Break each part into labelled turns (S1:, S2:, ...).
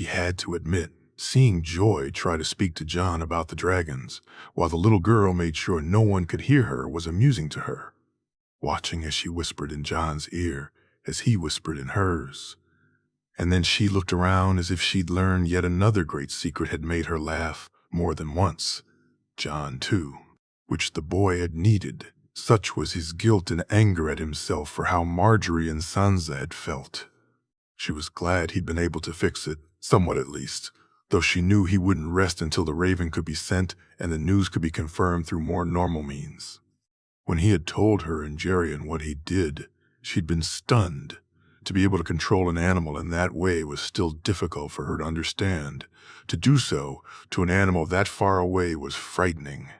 S1: she had to admit. Seeing Joy try to speak to Jon about the dragons, while the little girl made sure no one could hear her, was amusing to her. Watching as she whispered in Jon's ear, as he whispered in hers. And then she looked around as if she'd learned yet another great secret had made her laugh more than once. Jon, too, which the boy had needed. Such was his guilt and anger at himself for how Marjorie and Sansa had felt. She was glad he'd been able to fix it, somewhat at least, though she knew he wouldn't rest until the Raven could be sent and the news could be confirmed through more normal means. When he had told her and Jerian what he did, she'd been stunned. To be able to control an animal in that way was still difficult for her to understand. To do so to an animal that far away was frightening.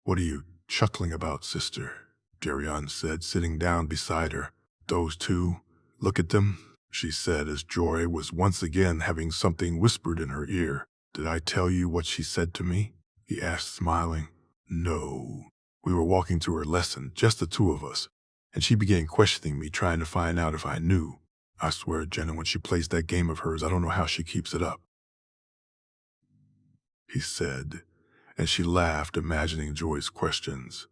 S1: "What are you chuckling about, sister?" Jerian said, sitting down beside her. "Those two, look at them," she said as Joy was once again having something whispered in her ear. "Did I tell you what she said to me?" he asked, smiling. "No. We were walking to her lesson, just the two of us, and she began questioning me, trying to find out if I knew. I swear, Jenna, when she plays that game of hers, I don't know how she keeps it up," he said, and she laughed, imagining Joy's questions.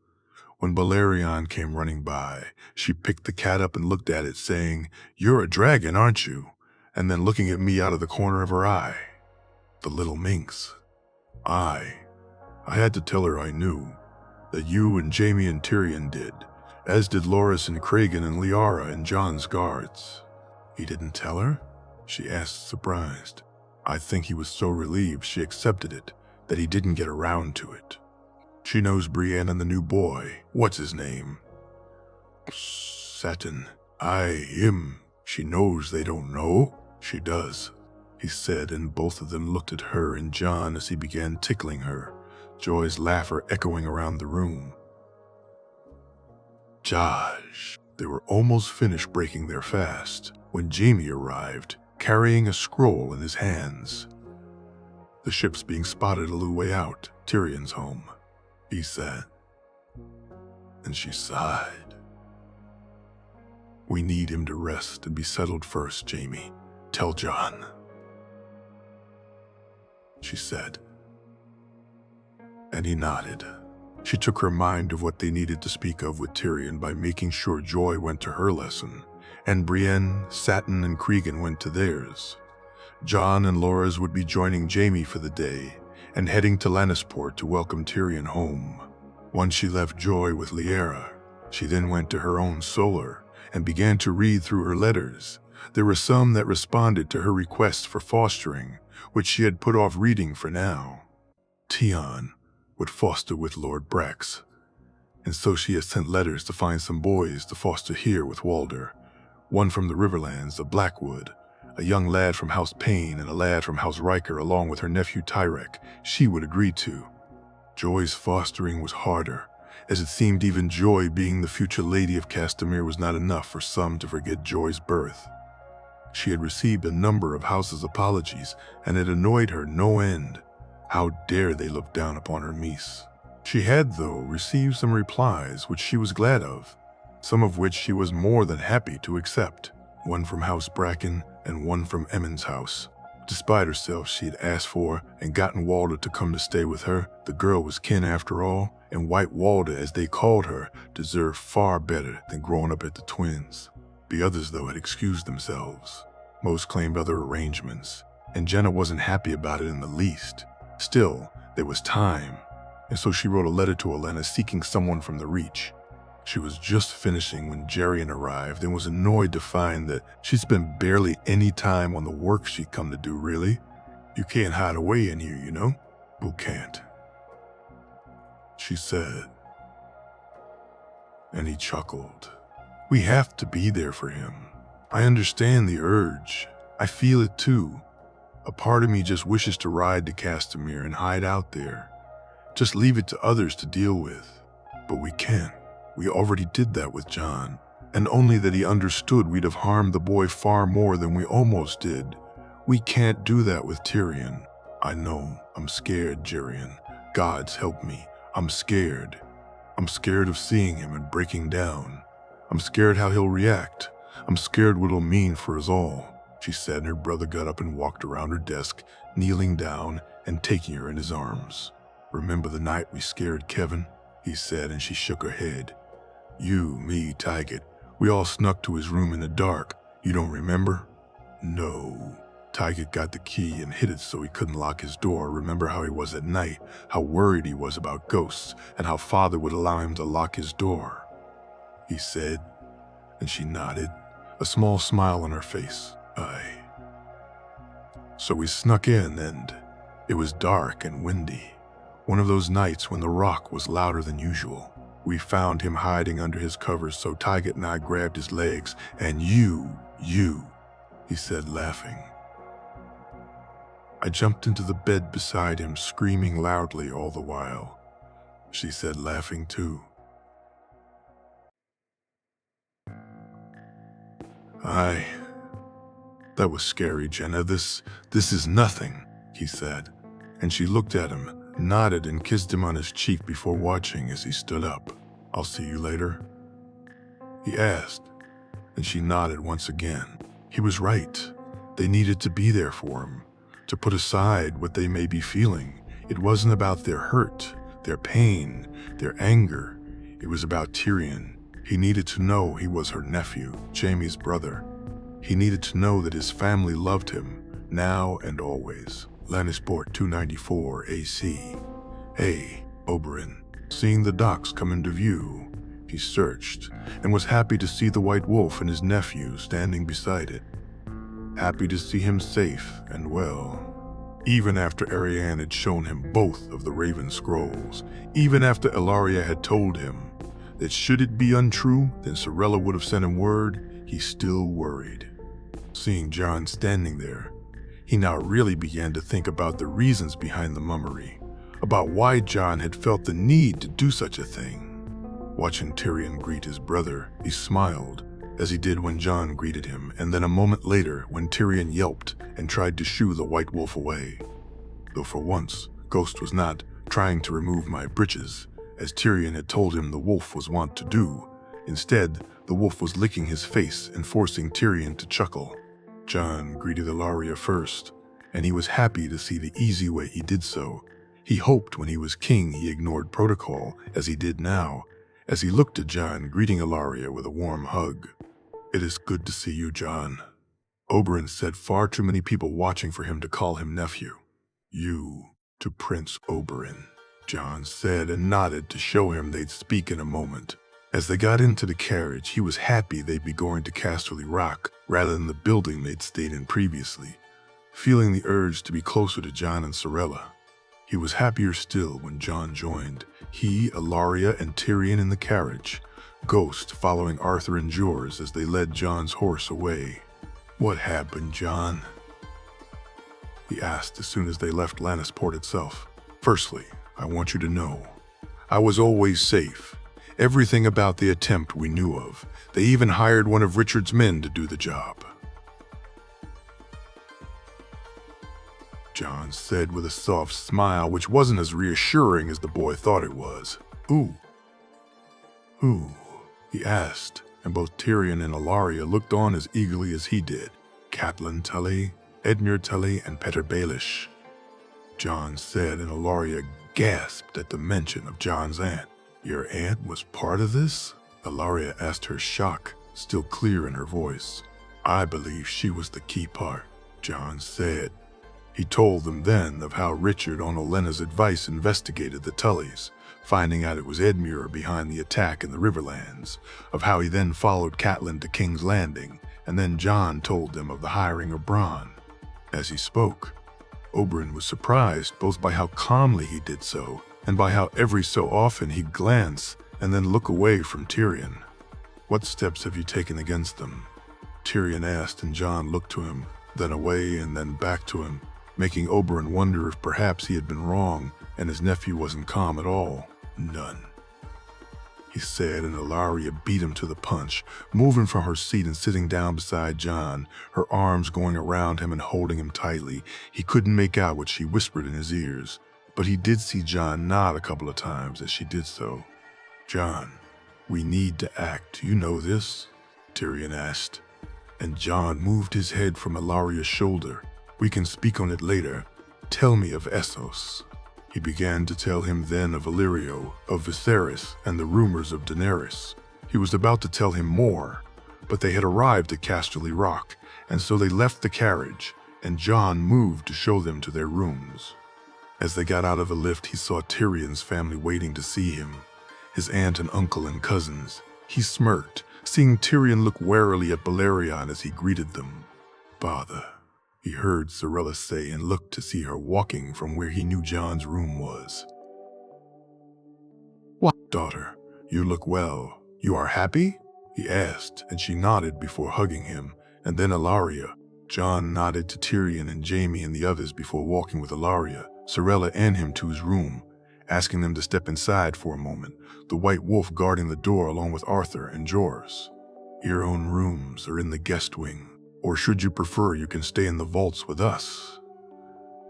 S1: When Balerion came running by, she picked the cat up and looked at it, saying, "You're a dragon, aren't you?" and then looking at me out of the corner of her eye. The little minx. I had to tell her I knew, that you and Jaime and Tyrion did, as did Loras and Cregan and Liara and Jon's guards. "He didn't tell her?" she asked, surprised. I think he was so relieved she accepted it that he didn't get around to it. "She knows Brienne and the new boy. What's his name?" "Satin. Him. She knows they don't know?" "She does," he said, and both of them looked at her and Jon as he began tickling her, Joy's laughter echoing around the room. Josh. They were almost finished breaking their fast when Jaime arrived, carrying a scroll in his hands. "The ship's being spotted a little way out, Tyrion's home," he said. And she sighed. "We need him to rest and be settled first, Jaime. Tell Jon," she said. And he nodded. She took her mind of what they needed to speak of with Tyrion by making sure Joy went to her lesson, and Brienne, Satin, and Cregan went to theirs. Jon and Loras would be joining Jaime for the day and heading to Lannisport to welcome Tyrion home. Once she left Joy with Liara, she then went to her own solar and began to read through her letters. There were some that responded to her requests for fostering, which she had put off reading for now. Tion would foster with Lord Brax, and so she had sent letters to find some boys to foster here with Walder, one from the Riverlands of Blackwood, a young lad from House Payne and a lad from House Riker, along with her nephew Tyrek, she would agree to. Joy's fostering was harder, as it seemed even Joy being the future Lady of Castamere was not enough for some to forget Joy's birth. She had received a number of House's apologies, and it annoyed her no end. How dare they look down upon her niece? She had, though, received some replies which she was glad of, some of which she was more than happy to accept, one from House Bracken and one from Emmond's house. Despite herself, she had asked for and gotten Walder to come to stay with her. The girl was kin after all, and White Walder, as they called her, deserved far better than growing up at the Twins. The others, though, had excused themselves. Most claimed other arrangements, and Jenna wasn't happy about it in the least. Still, there was time, and so she wrote a letter to Olenna seeking someone from the Reach. She was just finishing when Jerian arrived and was annoyed to find that she spent barely any time on the work she'd come to do, really. "You can't hide away in here, you know?" "Who can't?" she said. And he chuckled. "We have to be there for him. I understand the urge. I feel it too. A part of me just wishes to ride to Castamere and hide out there. Just leave it to others to deal with. But we can't. We already did that with Jon, and only that he understood we'd have harmed the boy far more than we almost did. We can't do that with Tyrion. I know. I'm scared, Jerian. Gods help me. I'm scared. I'm scared of seeing him and breaking down. I'm scared how he'll react. I'm scared what it'll mean for us all." she said, and her brother got up and walked around her desk, kneeling down and taking her in his arms. "Remember the night we scared Kevin?" he said, and she shook her head. "You, me, Tyget, we all snuck to his room in the dark. You don't remember?" "No." Tyget got the key and hid it so he couldn't lock his door. "Remember how he was at night, how worried he was about ghosts, and how Father would allow him to lock his door?" he said, and she nodded, a small smile on her face. "Aye." "So we snuck in, and it was dark and windy. One of those nights when the rock was louder than usual. We found him hiding under his covers, so Tyget and I grabbed his legs, and you, he said, laughing. I jumped into the bed beside him, screaming loudly all the while. She said, laughing too. That was scary, Jenna. This is nothing, he said. And she looked at him, nodded, and kissed him on his cheek before watching as he stood up. "I'll see you later?" he asked, and she nodded once again. He was right. They needed to be there for him, to put aside what they may be feeling. It wasn't about their hurt, their pain, their anger. It was about Tyrion. He needed to know he was her nephew, Jaime's brother. He needed to know that his family loved him, now and always. Lannisport 294 AC. Hey, Oberyn. Seeing the docks come into view, he searched, and was happy to see the White Wolf and his nephew standing beside it. Happy to see him safe and well. Even after Arianne had shown him both of the Raven Scrolls, even after Ellaria had told him that should it be untrue, then Sorella would have sent him word, he still worried. Seeing Jon standing there, he now really began to think about the reasons behind the mummery, about why Jon had felt the need to do such a thing. Watching Tyrion greet his brother, he smiled, as he did when Jon greeted him, and then a moment later when Tyrion yelped and tried to shoo the White Wolf away. Though for once, Ghost was not trying to remove my breeches, as Tyrion had told him the wolf was wont to do. Instead, the wolf was licking his face and forcing Tyrion to chuckle. Jon greeted Ellaria first, and he was happy to see the easy way he did so. He hoped when he was king he ignored protocol, as he did now, as he looked at Jon, greeting Ellaria with a warm hug. "It is good to see you, Jon." Oberyn said, far too many people watching for him to call him nephew. "You to Prince Oberyn," Jon said, and nodded to show him they'd speak in a moment. As they got into the carriage, he was happy they'd be going to Casterly Rock rather than the building they'd stayed in previously, feeling the urge to be closer to Jon and Sorella. He was happier still when Jon joined, he, Ellaria, and Tyrion in the carriage, Ghost following Arthur and Jors as they led Jon's horse away. "What happened, Jon?" he asked as soon as they left Lannisport itself. "Firstly, I want you to know, I was always safe. Everything about the attempt we knew of. They even hired one of Richard's men to do the job," Jon said with a soft smile which wasn't as reassuring as the boy thought it was. Who, he asked, and both Tyrion and Ellaria looked on as eagerly as he did. "Catelyn Tully, Edmure Tully, and Petyr Baelish," Jon said, and Ellaria gasped at the mention of Jon's aunt. "Your aunt was part of this?" Ellaria asked, her shock still clear in her voice. "I believe she was the key part," Jon said. He told them then of how Richard, on Olenna's advice, investigated the Tullys, finding out it was Edmure behind the attack in the Riverlands, of how he then followed Catelyn to King's Landing, and then Jon told them of the hiring of Bronn. As he spoke, Oberyn was surprised both by how calmly he did so, and by how every so often he'd glance and then look away from Tyrion. "What steps have you taken against them?" Tyrion asked, and Jon looked to him, then away and then back to him, making Oberyn wonder if perhaps he had been wrong and his nephew wasn't calm at all. "None," he said, and Ellaria beat him to the punch, moving from her seat and sitting down beside Jon, her arms going around him and holding him tightly. He couldn't make out what she whispered in his ears, but he did see Jon nod a couple of times as she did so. "Jon, we need to act. You know this?" Tyrion asked. And Jon moved his head from Ilaria's shoulder. "We can speak on it later. Tell me of Essos." He began to tell him then of Illyrio, of Viserys, and the rumors of Daenerys. He was about to tell him more, but they had arrived at Casterly Rock, and so they left the carriage, and Jon moved to show them to their rooms. As they got out of the lift, he saw Tyrion's family waiting to see him, his aunt and uncle and cousins. He smirked, seeing Tyrion look warily at Balerion as he greeted them. "Father," he heard Sorella say, and looked to see her walking from where he knew Jon's room was. "What, daughter? You look well. You are happy?" he asked, and she nodded before hugging him, and then Ilaria. Jon nodded to Tyrion and Jaime and the others before walking with Ilaria, Sorella and him to his room, asking them to step inside for a moment, the White Wolf guarding the door along with Arthur and Jorah. "Your own rooms are in the guest wing, or should you prefer, you can stay in the vaults with us,"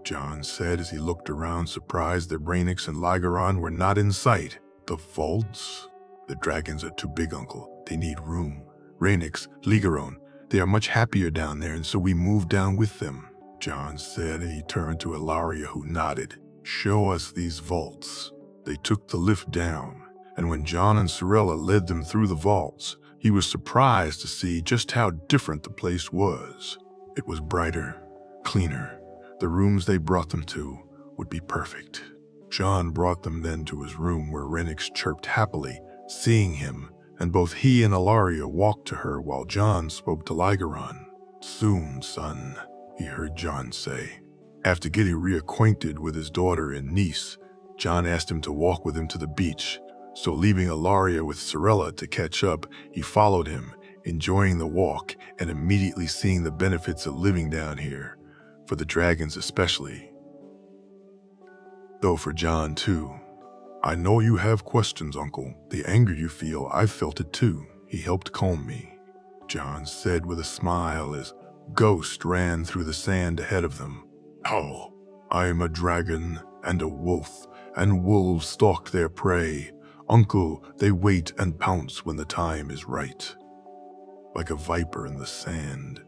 S1: Jon said as he looked around, surprised that Rhaenys and Lygaron were not in sight. "The vaults? The dragons are too big, Uncle. They need room. Rhaenys, Lygaron, they are much happier down there, and so we moved down with them," Jon said, and he turned to Ilaria, who nodded. "Show us these vaults." They took the lift down, and when Jon and Sorella led them through the vaults, he was surprised to see just how different the place was. It was brighter, cleaner. The rooms they brought them to would be perfect. Jon brought them then to his room, where Rhaenys chirped happily, seeing him, and both he and Ilaria walked to her while Jon spoke to Lygaron. "Soon, son," he heard Jon say. After getting reacquainted with his daughter and niece, Jon asked him to walk with him to the beach, so leaving Ilaria with Sorella to catch up, he followed him, enjoying the walk and immediately seeing the benefits of living down here, for the dragons especially. Though for Jon too. "I know you have questions, Uncle. The anger you feel, I've felt it too." He helped calm me, Jon said with a smile as Ghost ran through the sand ahead of them. "Oh, I am a dragon and a wolf, and wolves stalk their prey. Uncle, they wait and pounce when the time is right. Like a viper in the sand,"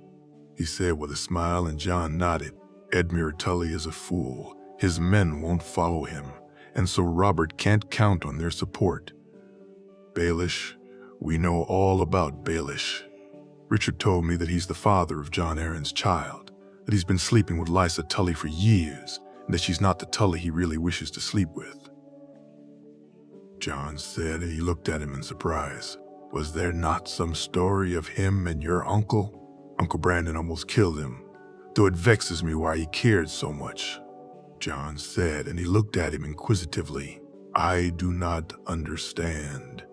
S1: he said with a smile, and Jon nodded. "Edmure Tully is a fool. His men won't follow him, and so Robert can't count on their support. Baelish, we know all about Baelish. Richard told me that he's the father of Jon Arryn's child, that he's been sleeping with Lysa Tully for years, and that she's not the Tully he really wishes to sleep with," Jon said, and he looked at him in surprise. "Was there not some story of him and your uncle? Uncle Brandon almost killed him, though it vexes me why he cared so much," Jon said, and he looked at him inquisitively. "I do not understand."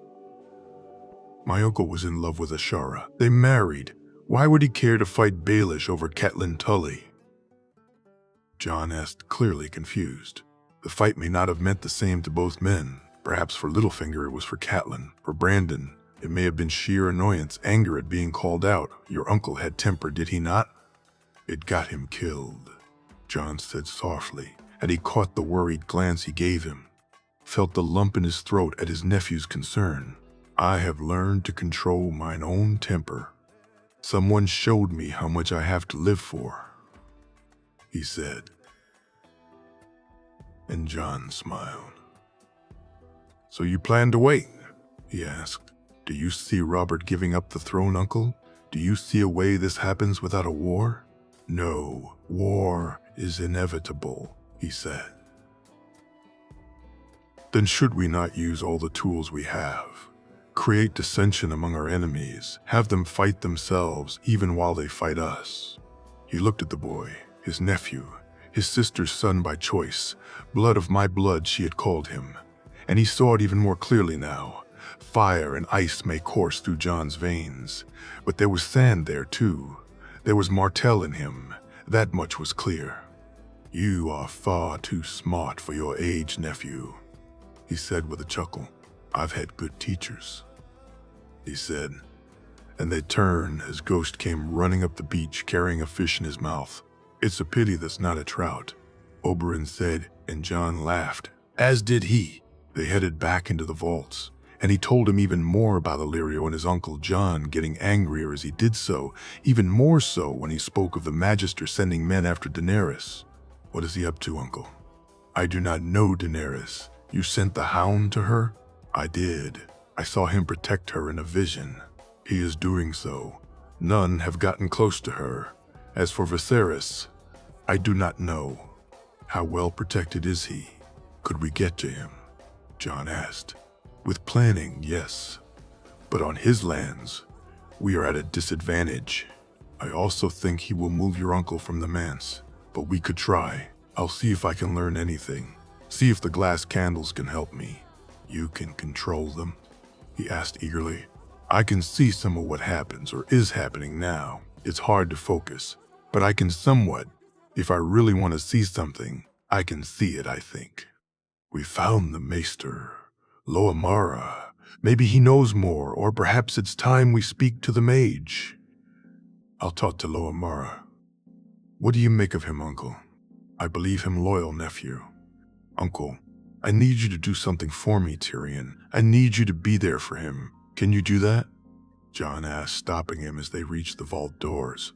S1: "My uncle was in love with Ashara. They married. Why would he care to fight Baelish over Catelyn Tully?" Jon asked, clearly confused. The fight may not have meant the same to both men. Perhaps for Littlefinger it was for Catelyn. For Brandon, it may have been sheer annoyance, anger at being called out. Your uncle had temper, did he not? It got him killed, Jon said softly, and he caught the worried glance he gave him. Felt the lump in his throat at his nephew's concern. I have learned to control mine own temper. Someone showed me how much I have to live for, he said. And Jon smiled. So you plan to wait? He asked. Do you see Robert giving up the throne, Uncle? Do you see a way this happens without a war? No, war is inevitable, he said. Then should we not use all the tools we have? Create dissension among our enemies, have them fight themselves even while they fight us. He looked at the boy, his nephew, his sister's son by choice, blood of my blood she had called him, and he saw it even more clearly now. Fire and ice may course through Jon's veins, but there was sand there too. There was Martell in him, that much was clear. You are far too smart for your age, nephew, he said with a chuckle. I've had good teachers, he said, and they turned as Ghost came running up the beach carrying a fish in his mouth. It's a pity that's not a trout, Oberyn said, and Jon laughed, as did he. They headed back into the vaults, and he told him even more about Illyrio and his uncle John, getting angrier as he did so, even more so when he spoke of the Magister sending men after Daenerys. What is he up to, uncle? I do not know Daenerys. You sent the hound to her? I did. I saw him protect her in a vision. He is doing so. None have gotten close to her. As for Viserys, I do not know. How well protected is he? Could we get to him? Jon asked. With planning, yes. But on his lands, we are at a disadvantage. I also think he will move your uncle from the manse, but we could try. I'll see if I can learn anything. See if the glass candles can help me. You can control them? He asked eagerly. I can see some of what happens or is happening now. It's hard to focus, but I can somewhat. If I really want to see something, I can see it, I think. We found the Maester, Loamara. Maybe he knows more, or perhaps it's time we speak to the mage. I'll talk to Loamara. What do you make of him, uncle? I believe him loyal, nephew. Uncle, I need you to do something for me, Tyrion. I need you to be there for him. Can you do that? Jon asked, stopping him as they reached the vault doors.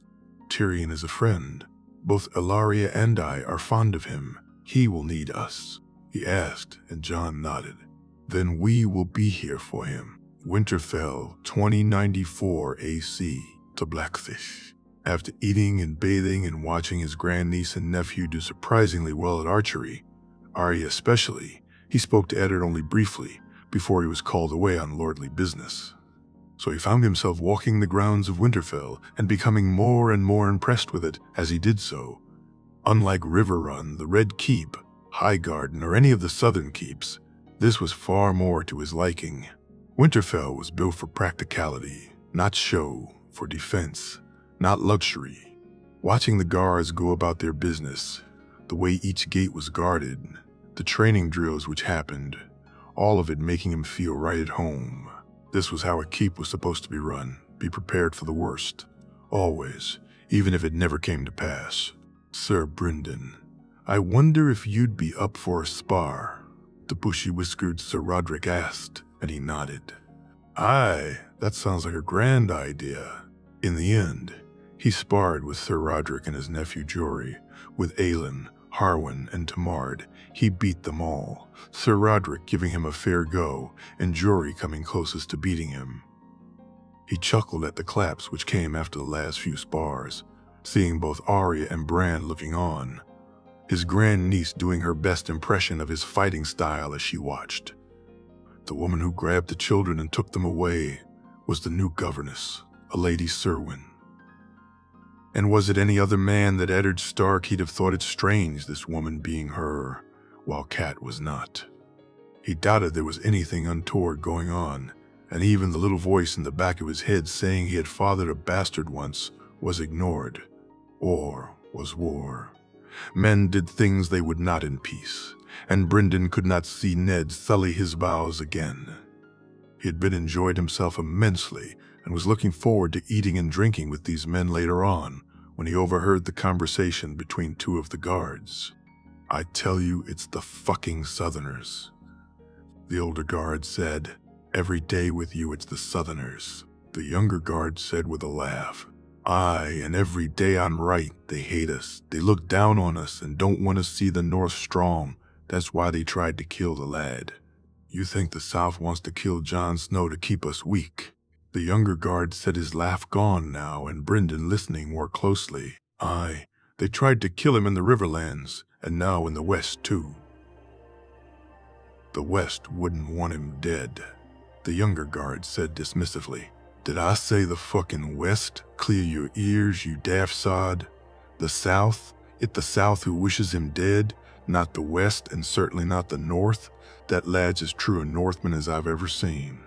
S1: Tyrion is a friend. Both Ellaria and I are fond of him. He will need us. He asked, and Jon nodded. Then we will be here for him. Winterfell, 2094 AC, to Blackfish. After eating and bathing and watching his grandniece and nephew do surprisingly well at archery, Arya especially, he spoke to Eddard only briefly before he was called away on lordly business. So he found himself walking the grounds of Winterfell and becoming more and more impressed with it as he did so. Unlike Riverrun, the Red Keep, Highgarden, or any of the southern keeps, this was far more to his liking. Winterfell was built for practicality, not show, for defense, not luxury. Watching the guards go about their business, the way each gate was guarded, the training drills which happened, all of it making him feel right at home. This was how a keep was supposed to be run. Be prepared for the worst. Always, even if it never came to pass. Sir Brynden, I wonder if you'd be up for a spar, the bushy-whiskered Sir Roderick asked, and he nodded. Aye, that sounds like a grand idea. In the end, he sparred with Sir Roderick and his nephew Jory. With Aelin, Harwin, and Tamard, he beat them all, Sir Roderick giving him a fair go, and Jory coming closest to beating him. He chuckled at the claps which came after the last few spars, seeing both Arya and Bran looking on, his grandniece doing her best impression of his fighting style as she watched. The woman who grabbed the children and took them away was the new governess, a Lady Serwyn. And was it any other man that Eddard Stark, he'd have thought it strange, this woman being her, while Cat was not. He doubted there was anything untoward going on, and even the little voice in the back of his head saying he had fathered a bastard once was ignored. War was war. Men did things they would not in peace, and Brynden could not see Ned sully his vows again. He had been enjoyed himself immensely, and was looking forward to eating and drinking with these men later on, when he overheard the conversation between two of the guards. I tell you, it's the fucking Southerners. The older guard said, every day with you it's the Southerners. The younger guard said with a laugh, aye, and every day I'm right, they hate us. They look down on us and don't want to see the North strong. That's why they tried to kill the lad. You think the South wants to kill Jon Snow to keep us weak? The younger guard said, his laugh gone now, and Brynden listening more closely. Aye, they tried to kill him in the Riverlands, and now in the West too. The West wouldn't want him dead, the younger guard said dismissively. Did I say the fucking West? Clear your ears, you daft sod. The South? It the South who wishes him dead, not the West, and certainly not the North. That lad's as true a Northman as I've ever seen.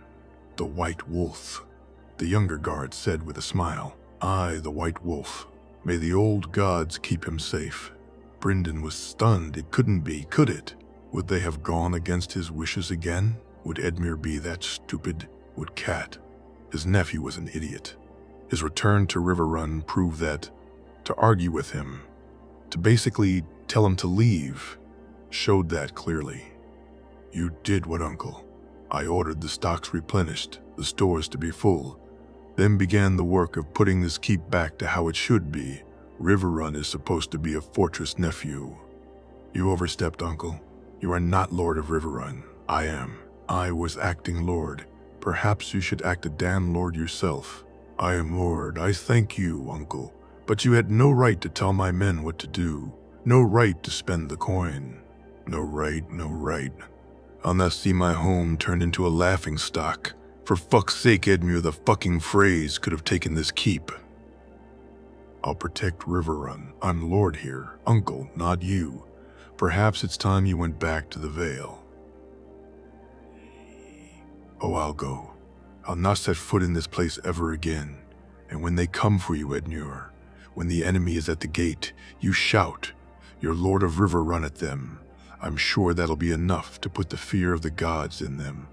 S1: The White Wolf, the younger guard said with a smile. Aye, the White Wolf. May the old gods keep him safe. Brynden was stunned. It couldn't be, could it? Would they have gone against his wishes again? Would Edmure be that stupid? Would Cat? His nephew was an idiot. His return to Riverrun proved that. To argue with him, to basically tell him to leave, showed that clearly. You did what, uncle? I ordered the stocks replenished, the stores to be full, then began the work of putting this keep back to how it should be. Riverrun is supposed to be a fortress, nephew. You overstepped, uncle. You are not Lord of Riverrun. I am. I was acting Lord. Perhaps you should act a damn Lord yourself. I am Lord. I thank you, uncle. But you had no right to tell my men what to do. No right to spend the coin. No right, no right. I'll not see my home turned into a laughing stock. For fuck's sake, Edmure, the fucking phrase could have taken this keep. I'll protect Riverrun. I'm Lord here. Uncle, not you. Perhaps it's time you went back to the Vale. Oh, I'll go. I'll not set foot in this place ever again. And when they come for you, Edmure, when the enemy is at the gate, you shout, "You're Lord of Riverrun," at them. I'm sure that'll be enough to put the fear of the gods in them.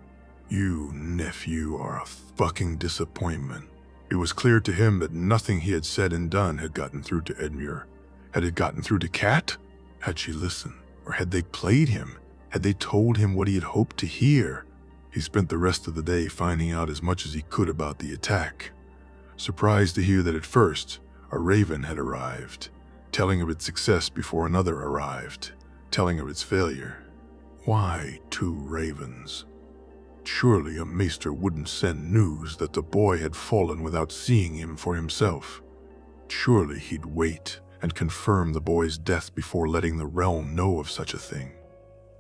S1: You, nephew, are a fucking disappointment. It was clear to him that nothing he had said and done had gotten through to Edmure. Had it gotten through to Kat? Had she listened? Or had they played him? Had they told him what he had hoped to hear? He spent the rest of the day finding out as much as he could about the attack. Surprised to hear that at first, a raven had arrived, telling of its success before another arrived, telling of its failure. Why 2 ravens? Surely a maester wouldn't send news that the boy had fallen without seeing him for himself. Surely he'd wait and confirm the boy's death before letting the realm know of such a thing.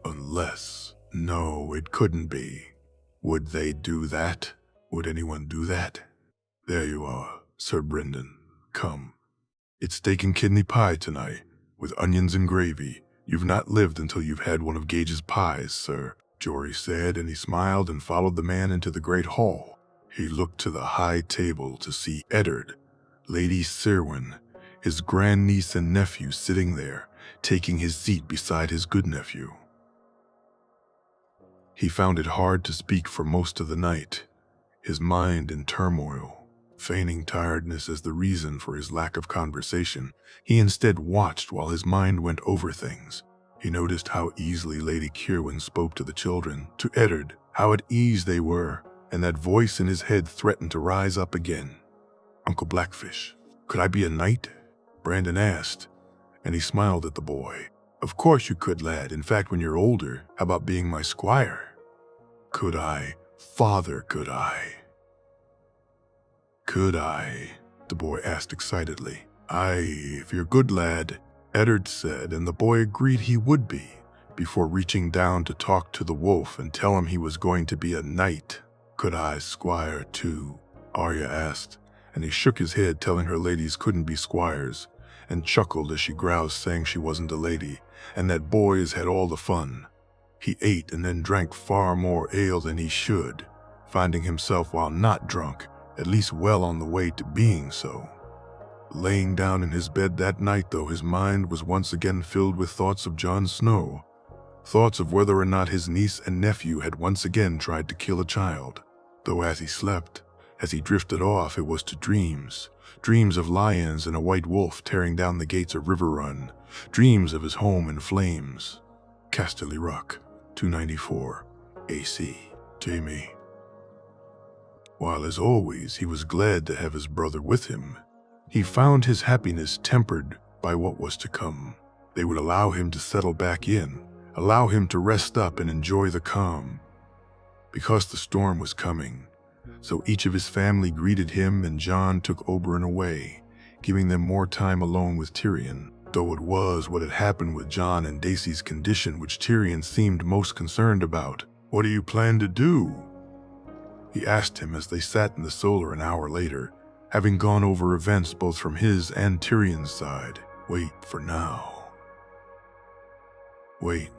S1: Unless... No, it couldn't be. Would they do that? Would anyone do that? There you are, Sir Brendan. Come. It's steak and kidney pie tonight, with onions and gravy. You've not lived until you've had one of Gage's pies, sir, Jory said, and he smiled and followed the man into the great hall. He looked to the high table to see Eddard, Lady Serwyn, his grandniece and nephew sitting there, taking his seat beside his good nephew. He found it hard to speak for most of the night, his mind in turmoil. Feigning tiredness as the reason for his lack of conversation, he instead watched while his mind went over things. He noticed how easily Lady Kierwin spoke to the children, to Eddard, how at ease they were, and that voice in his head threatened to rise up again. "Uncle Blackfish, could I be a knight?" Brandon asked, and he smiled at the boy. "Of course you could, lad. In fact, when you're older, how about being my squire?" "Could I? Father, could I?" "Could I?" the boy asked excitedly. "Aye, if you're good, lad," Eddard said, and the boy agreed he would be, before reaching down to talk to the wolf and tell him he was going to be a knight. "Could I, squire, too?" Arya asked, and he shook his head, telling her ladies couldn't be squires, and chuckled as she groused, saying she wasn't a lady, and that boys had all the fun. He ate and then drank far more ale than he should, finding himself, while not drunk, at least well on the way to being so. Laying down in his bed that night, though, his mind was once again filled with thoughts of Jon Snow, thoughts of whether or not his niece and nephew had once again tried to kill a child. Though as he slept, as he drifted off, it was to dreams, dreams of lions and a white wolf tearing down the gates of Riverrun, dreams of his home in flames. Casterly Rock, 294, AC, Jamie. While as always he was glad to have his brother with him, he found his happiness tempered by what was to come. They would allow him to settle back in, allow him to rest up and enjoy the calm. Because the storm was coming, so each of his family greeted him, and Jon took Oberyn away, giving them more time alone with Tyrion, though it was what had happened with Jon and Daisy's condition which Tyrion seemed most concerned about. "What do you plan to do?" he asked him as they sat in the solar an hour later, having gone over events both from his and Tyrion's side. "Wait for now." Wait.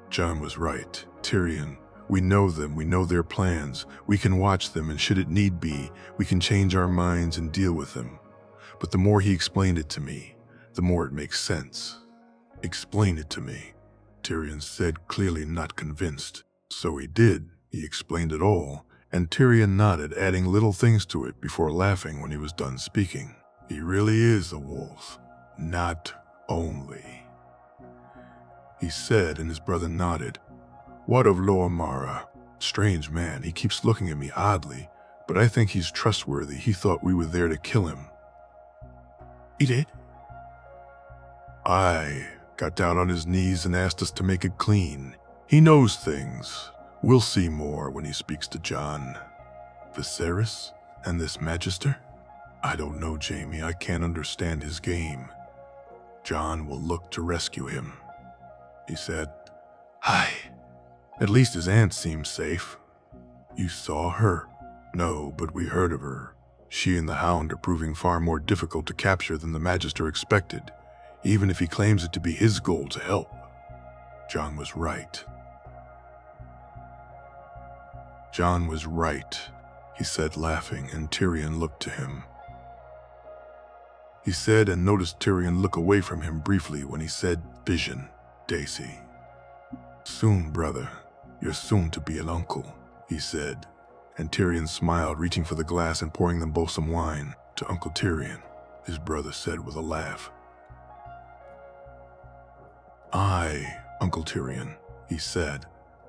S1: Jon was right. Tyrion, we know them, we know their plans, we can watch them, and should it need be, we can change our minds and deal with them. But the more he explained it to me, the more it makes sense. "Explain it to me," Tyrion said, clearly not convinced. So he did. He explained it all, and Tyrion nodded, adding little things to it before laughing when he was done speaking. "He really is a wolf. Not only," he said, and his brother nodded. "What of Lor Mara?" Strange man, he keeps looking at me oddly, but I think he's trustworthy. He thought we were there to kill him.
S2: He did?
S1: I got down on his knees and asked us to make it clean. He knows things. We'll see more when he speaks to Jon. Viserys and this Magister? I don't know, Jaime. I can't understand his game. Jon will look to rescue him, he said.
S2: Aye.
S1: At least his aunt seems safe. You saw her? No, but we heard of her. She and the Hound are proving far more difficult to capture than the Magister expected, even if he claims it to be his goal to help. Jon was right. Jon was right, he said, laughing, and Tyrion looked to him. He said and noticed Tyrion look away from him briefly when he said, "Vision, Daisy." "Soon, brother. You're soon to be an uncle," he said, and Tyrion smiled, reaching for the glass and pouring them both some wine. "To Uncle Tyrion," his brother said with a laugh. "Aye, Uncle Tyrion," he said,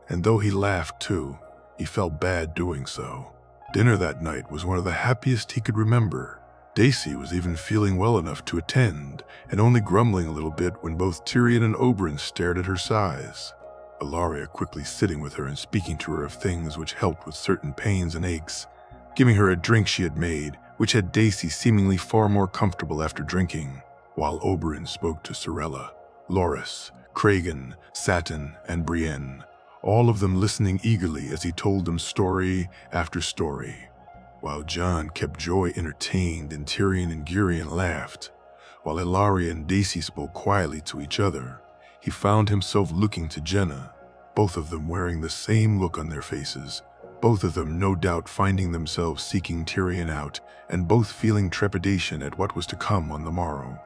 S1: and though he laughed too, he felt bad doing so. Dinner that night was one of the happiest he could remember. Daisy was even feeling well enough to attend, and only grumbling a little bit when both Tyrion and Oberyn stared at her sighs. Ellaria quickly sitting with her and speaking to her of things which helped with certain pains and aches, giving her a drink she had made, which had Daisy seemingly far more comfortable after drinking, while Oberyn spoke to Sorella, Loras, Cregan, Satin, and Brienne, all of them listening eagerly as he told them story after story. While Jon kept Joy entertained and Tyrion and Gurion laughed, while Ellaria and Daisy spoke quietly to each other, he found himself looking to Jenna, both of them wearing the same look on their faces, both of them no doubt finding themselves seeking Tyrion out, and both feeling trepidation at what was to come on the morrow.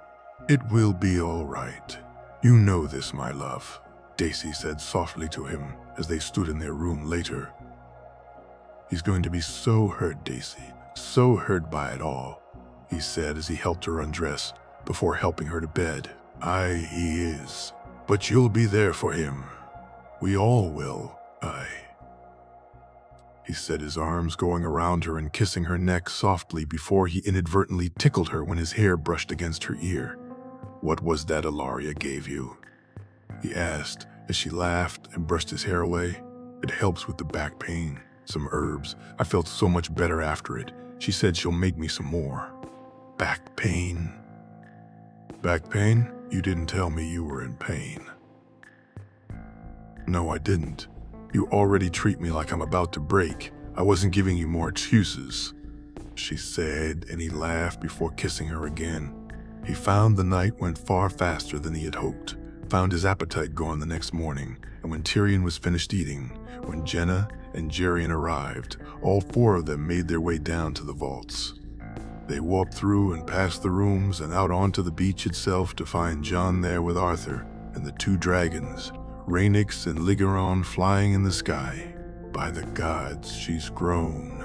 S1: "It will be all right. You know this, my love," Daisy said softly to him as they stood in their room later. "He's going to be so hurt, Daisy, so hurt by it all," he said as he helped her undress before helping her to bed. "Aye, he is. But you'll be there for him. We all will, aye," he said, his arms going around her and kissing her neck softly before he inadvertently tickled her when his hair brushed against her ear. "What was that Ellaria gave you?" he asked as she laughed and brushed his hair away. "It helps with the back pain. Some herbs. I felt so much better after it. She said she'll make me some more." "Back pain?" "Back pain? You didn't tell me you were in pain." "No, I didn't. You already treat me like I'm about to break. I wasn't giving you more excuses," she said, and he laughed before kissing her again. He found the night went far faster than he had hoped, found his appetite gone the next morning, and when Tyrion was finished eating, when Jenna and Jerian arrived, all four of them made their way down to the vaults. They walked through and past the rooms and out onto the beach itself to find Jon there with Arthur and the two dragons, Rhaenys and Ligeron, flying in the sky. "By the gods, she's grown,"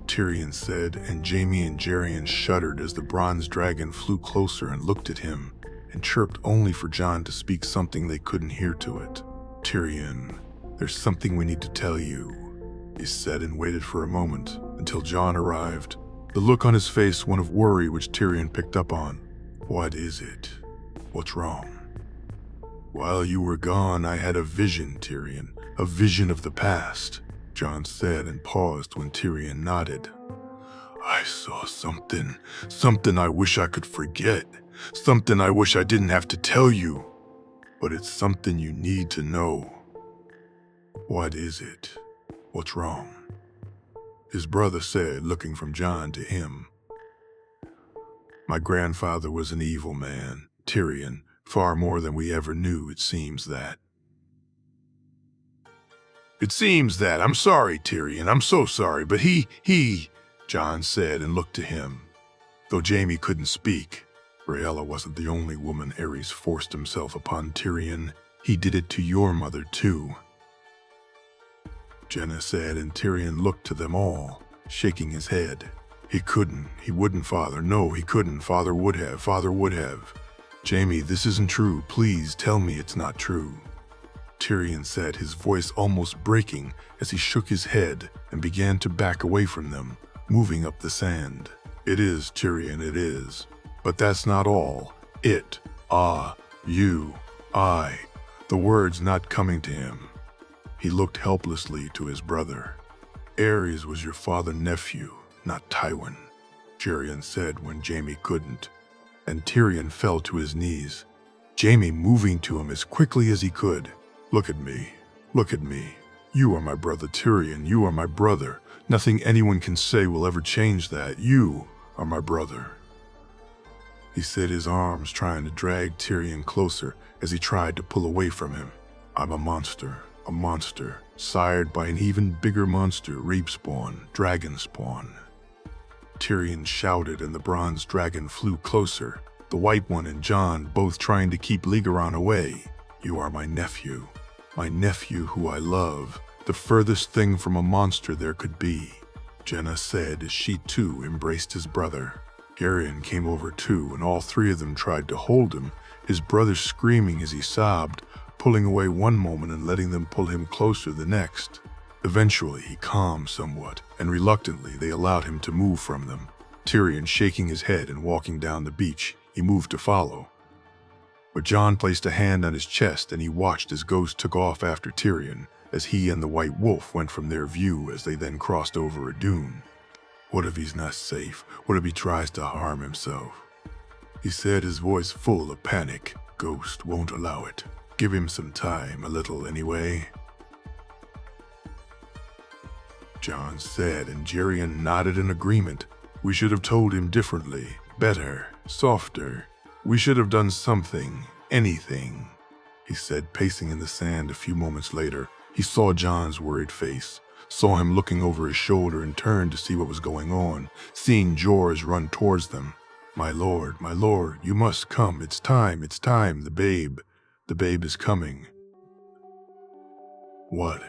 S1: Tyrion said, and Jaime and Jerian shuddered as the bronze dragon flew closer and looked at him and chirped only for Jon to speak something they couldn't hear to it. "Tyrion, there's something we need to tell you," he said, and waited for a moment until Jon arrived, the look on his face one of worry which Tyrion picked up on. "What is it? What's wrong?" "While you were gone, I had a vision, Tyrion, a vision of the past," Jon said and paused when Tyrion nodded. "I saw something I wish I could forget, something I wish I didn't have to tell you, but it's something you need to know." "What is it? What's wrong?" his brother said, looking from Jon to him. "My grandfather was an evil man, Tyrion, far more than we ever knew, it seems that." "It seems that. I'm sorry, Tyrion, I'm so sorry, but he, Jon said and looked to him. Though Jaime couldn't speak, Rhaella wasn't the only woman Aerys forced himself upon Tyrion. He did it to your mother too, Jenna said, and Tyrion looked to them all, shaking his head. He wouldn't, father. No, he couldn't. Father would have. Jaime, this isn't true. Please tell me it's not true." Tyrion said, his voice almost breaking as he shook his head and began to back away from them, moving up the sand. It is, Tyrion, it is. But that's not all. It, you, I. The words not coming to him. He looked helplessly to his brother. Aerys was your father-nephew, not Tywin, Tyrion said when Jaime couldn't, and Tyrion fell to his knees, Jaime moving to him as quickly as he could. Look at me. Look at me. You are my brother, Tyrion. You are my brother. Nothing anyone can say will ever change that. You are my brother. He said, his arms trying to drag Tyrion closer as he tried to pull away from him. I'm a monster, sired by an even bigger monster, rape spawn, dragon spawn. Tyrion shouted and the bronze dragon flew closer, the white one and Jon both trying to keep Ligeron away. You are my nephew who I love, the furthest thing from a monster there could be, Jenna said as she too embraced his brother. Garion came over too, and all three of them tried to hold him, his brother screaming as he sobbed, pulling away one moment and letting them pull him closer the next. Eventually he calmed somewhat, and reluctantly they allowed him to move from them. Tyrion shaking his head and walking down the beach, he moved to follow. But Jon placed a hand on his chest and he watched as Ghost took off after Tyrion, as he and the White Wolf went from their view as they then crossed over a dune. What if he's not safe? What if he tries to harm himself? He said, his voice full of panic. Ghost won't allow it. Give him some time, a little anyway. Jon said, and Gerion nodded in agreement. We should have told him differently, better, softer. We should have done something, anything, he said, pacing in the sand a few moments later. He saw Jon's worried face, saw him looking over his shoulder and turned to see what was going on, seeing Jorah run towards them. My lord, you must come. It's time, the babe is coming. What?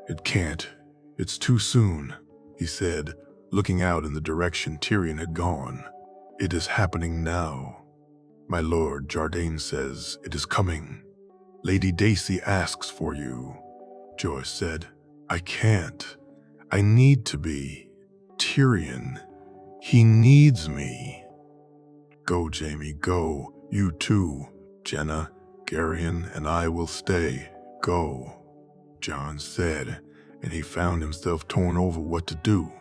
S1: It can't. It's too soon, he said, looking out in the direction Tyrion had gone. It is happening now. My lord, Jardine says, it is coming. Lady Dacey asks for you, Jorah said. I can't. I need to be. Tyrion. He needs me. Go, Jaime, go. You too. Jenna, Garion, and I will stay. Go, Jon said, and he found himself torn over what to do.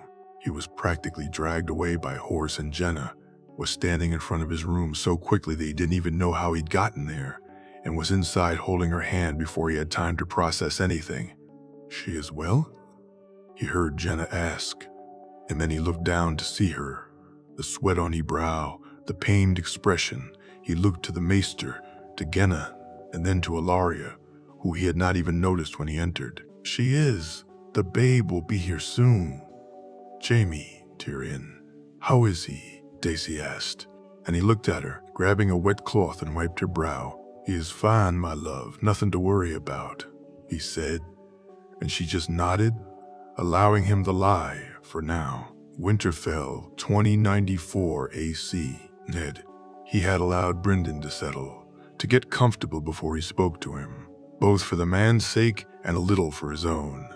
S1: He was practically dragged away by Horse, and Jenna was standing in front of his room so quickly that he didn't even know how he'd gotten there, and was inside holding her hand before he had time to process anything. She is well? He heard Jenna ask, and then he looked down to see her, the sweat on her brow, the pained expression. He looked to the maester, to Genna, and then to Ilaria, who he had not even noticed when he entered. She is. The babe will be here soon. Jaime, Tyrion, how is he? Dacey asked, and he looked at her, grabbing a wet cloth and wiped her brow. He is fine, my love, nothing to worry about, he said, and she just nodded, allowing him to lie for now. Winterfell, 2094 AC. Ned. He had allowed Brynden to settle, to get comfortable before he spoke to him, both for the man's sake and a little for his own.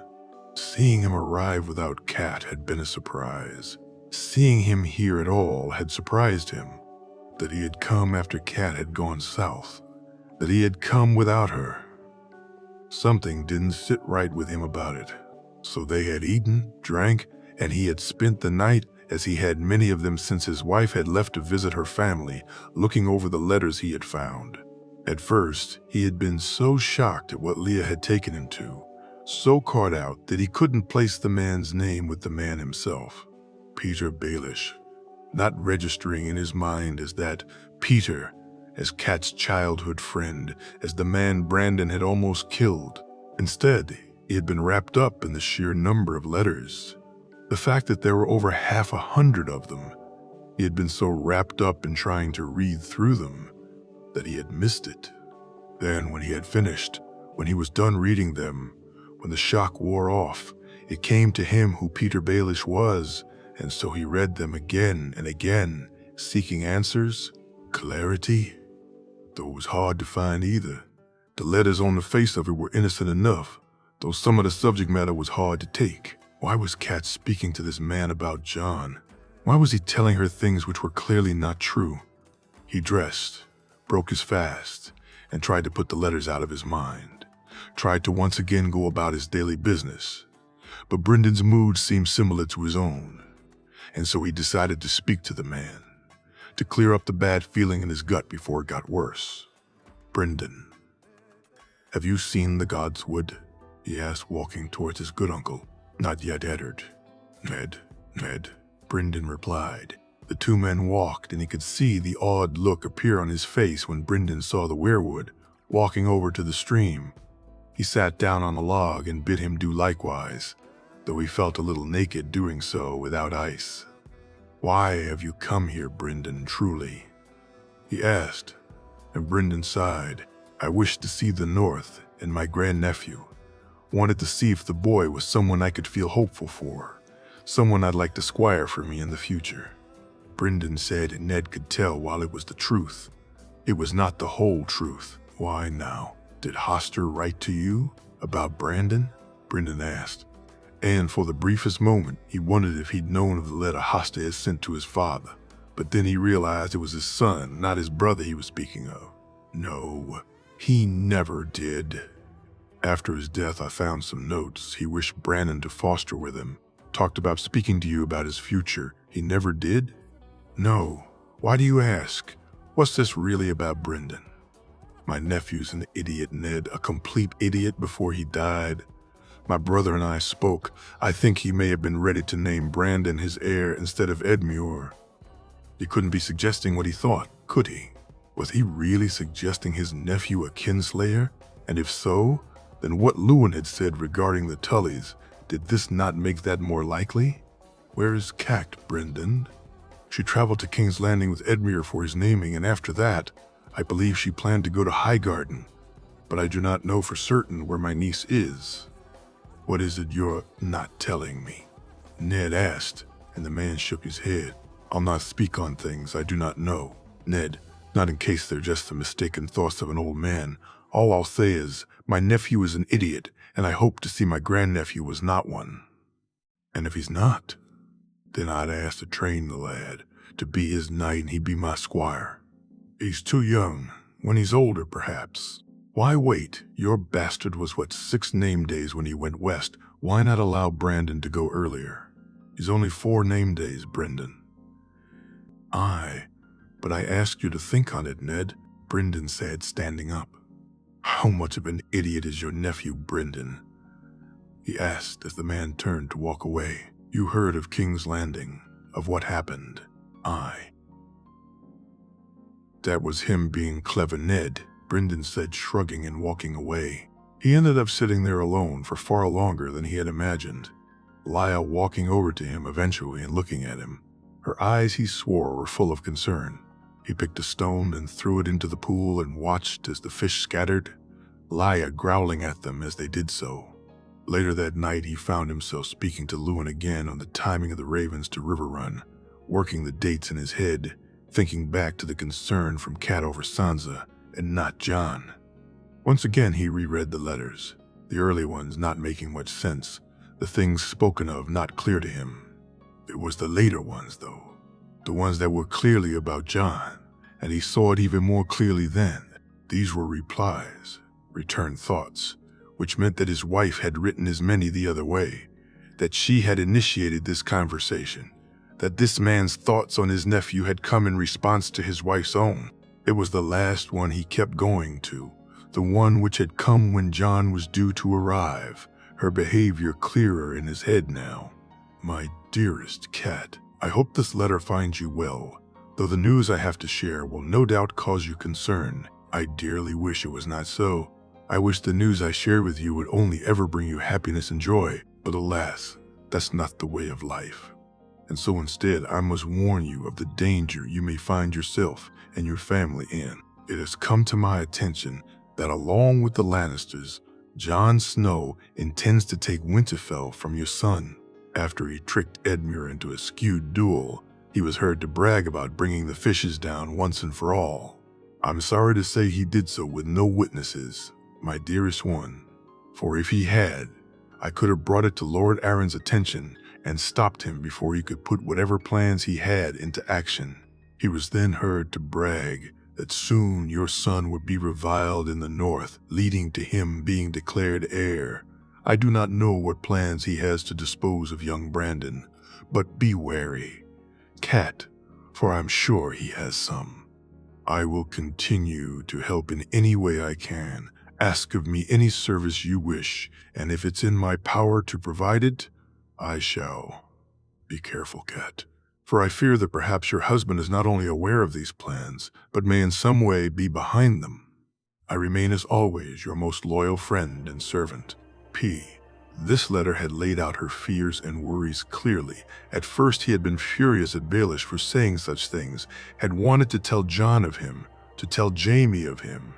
S1: Seeing him arrive without Cat had been a surprise. Seeing him here at all had surprised him. That he had come after Cat had gone south. That he had come without her. Something didn't sit right with him about it. So they had eaten, drank, and he had spent the night, as he had many of them since his wife had left to visit her family, looking over the letters he had found. At first, he had been so shocked at what Leah had taken him to, so caught out that he couldn't place the man's name with the man himself. Peter Baelish, not registering in his mind as that Peter, as Kat's childhood friend, as the man Brandon had almost killed. Instead, he had been wrapped up in the sheer number of letters. The fact that there were over 100 of them. He had been so wrapped up in trying to read through them that he had missed it. Then when he had finished, when he was done reading them, when the shock wore off, it came to him who Peter Baelish was, and so he read them again and again, seeking answers, clarity. Though it was hard to find either. The letters on the face of it were innocent enough, though some of the subject matter was hard to take. Why was Kat speaking to this man about John? Why was he telling her things which were clearly not true? He dressed, broke his fast, and tried to put the letters out of his mind. Tried to once again go about his daily business. But Brendan's mood seemed similar to his own, and so he decided to speak to the man, to clear up the bad feeling in his gut before it got worse. "Brendan, have you seen the Godswood?" he asked, walking towards his good uncle. "Not yet, Eddard." Ned, Brendan replied. The two men walked, and he could see the odd look appear on his face when Brendan saw the werewood walking over to the stream. He sat down on a log and bid him do likewise, though he felt a little naked doing so without ice. "Why have you come here, Brendan, truly?" he asked, and Brendan sighed. "I wished to see the North and my grandnephew. Wanted to see if the boy was someone I could feel hopeful for, someone I'd like to squire for me in the future." Brendan said, and Ned could tell while it was the truth, it was not the whole truth. "Why now? Did Hoster write to you about Brandon?" Brendan asked. And for the briefest moment, he wondered if he'd known of the letter Hoster had sent to his father. But then he realized it was his son, not his brother he was speaking of. "No, he never did. After his death, I found some notes. He wished Brandon to foster with him. Talked about speaking to you about his future. He never did?" "No. Why do you ask? What's this really about Brendan?" "My nephew's an idiot, Ned, a complete idiot before he died. My brother and I spoke. I think he may have been ready to name Brandon his heir instead of Edmure. He couldn't be suggesting what he thought, could he? Was he really suggesting his nephew a kinslayer? And if so, then what Lewin had said regarding the Tullys, did this not make that more likely? Where is Kat, Brendan?" "She traveled to King's Landing with Edmure for his naming, and after that, I believe she planned to go to Highgarden, but I do not know for certain where my niece is." "What is it you're not telling me?" Ned asked, and the man shook his head. "I'll not speak on things I do not know, Ned, not in case they're just the mistaken thoughts of an old man. All I'll say is, my nephew is an idiot, and I hope to see my grandnephew was not one. And if he's not, then I'd ask to train the lad, to be his knight and he'd be my squire. He's too young. When he's older, perhaps. Why wait? Your bastard was 6 name days when he went west. Why not allow Brandon to go earlier? He's only 4 name days, Brendan." "Aye, but I asked you to think on it, Ned," Brendan said, standing up. "How much of an idiot is your nephew, Brendan?" he asked as the man turned to walk away. "You heard of King's Landing, of what happened?" "Aye." "That was him being clever, Ned," Brendan said, shrugging and walking away. He ended up sitting there alone for far longer than he had imagined. Lya walking over to him eventually and looking at him. Her eyes, he swore, were full of concern. He picked a stone and threw it into the pool and watched as the fish scattered, Lya growling at them as they did so. Later that night, he found himself speaking to Lewin again on the timing of the ravens to River Run, working the dates in his head, thinking back to the concern from Kat over Sansa and not John. Once again, he reread the letters, the early ones not making much sense, the things spoken of not clear to him. It was the later ones, though, the ones that were clearly about John, and he saw it even more clearly then. These were replies, returned thoughts, which meant that his wife had written as many the other way, that she had initiated this conversation, that this man's thoughts on his nephew had come in response to his wife's own. It was the last one he kept going to, the one which had come when John was due to arrive, her behavior clearer in his head now. "My dearest Kat, I hope this letter finds you well, though the news I have to share will no doubt cause you concern. I dearly wish it was not so. I wish the news I shared with you would only ever bring you happiness and joy, but alas, that's not the way of life. And so instead, I must warn you of the danger you may find yourself and your family in. It has come to my attention that along with the Lannisters, Jon Snow intends to take Winterfell from your son. After he tricked Edmure into a skewed duel, he was heard to brag about bringing the fishes down once and for all. I'm sorry to say he did so with no witnesses. my dearest one, for if he had, I could have brought it to Lord Aaron's attention and stopped him before he could put whatever plans he had into action. He was then heard to brag that soon your son would be reviled in the north, leading to him being declared heir. I do not know what plans he has to dispose of young Brandon, but be wary, Cat, for I'm sure he has some. I will continue to help in any way I can. Ask of me any service you wish, and if it's in my power to provide it, I shall. Be careful, Cat, for I fear that perhaps your husband is not only aware of these plans, but may in some way be behind them. I remain as always your most loyal friend and servant, P. This letter had laid out her fears and worries clearly. At first he had been furious at Baelish for saying such things, had wanted to tell Jon of him, to tell Jaime of him.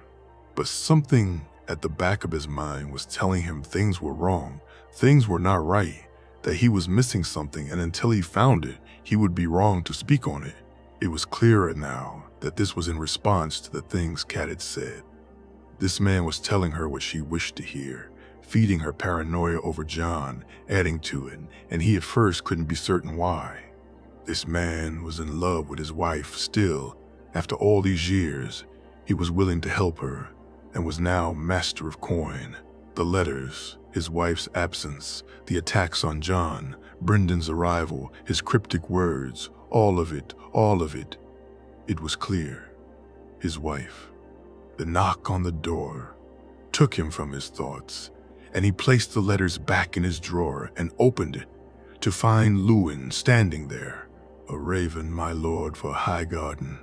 S1: But something at the back of his mind was telling him things were wrong, things were not right, that he was missing something, and until he found it, he would be wrong to speak on it. It was clearer now that this was in response to the things Cat had said. This man was telling her what she wished to hear, feeding her paranoia over Jon, adding to it, and he at first couldn't be certain why. This man was in love with his wife still. After all these years, he was willing to help her, and was now master of coin. The letters, his wife's absence, the attacks on Jon, Brendan's arrival, his cryptic words, all of it. It was clear. His wife. The knock on the door took him from his thoughts, and he placed the letters back in his drawer and opened it to find Luwin standing there, a raven, my lord, for Highgarden.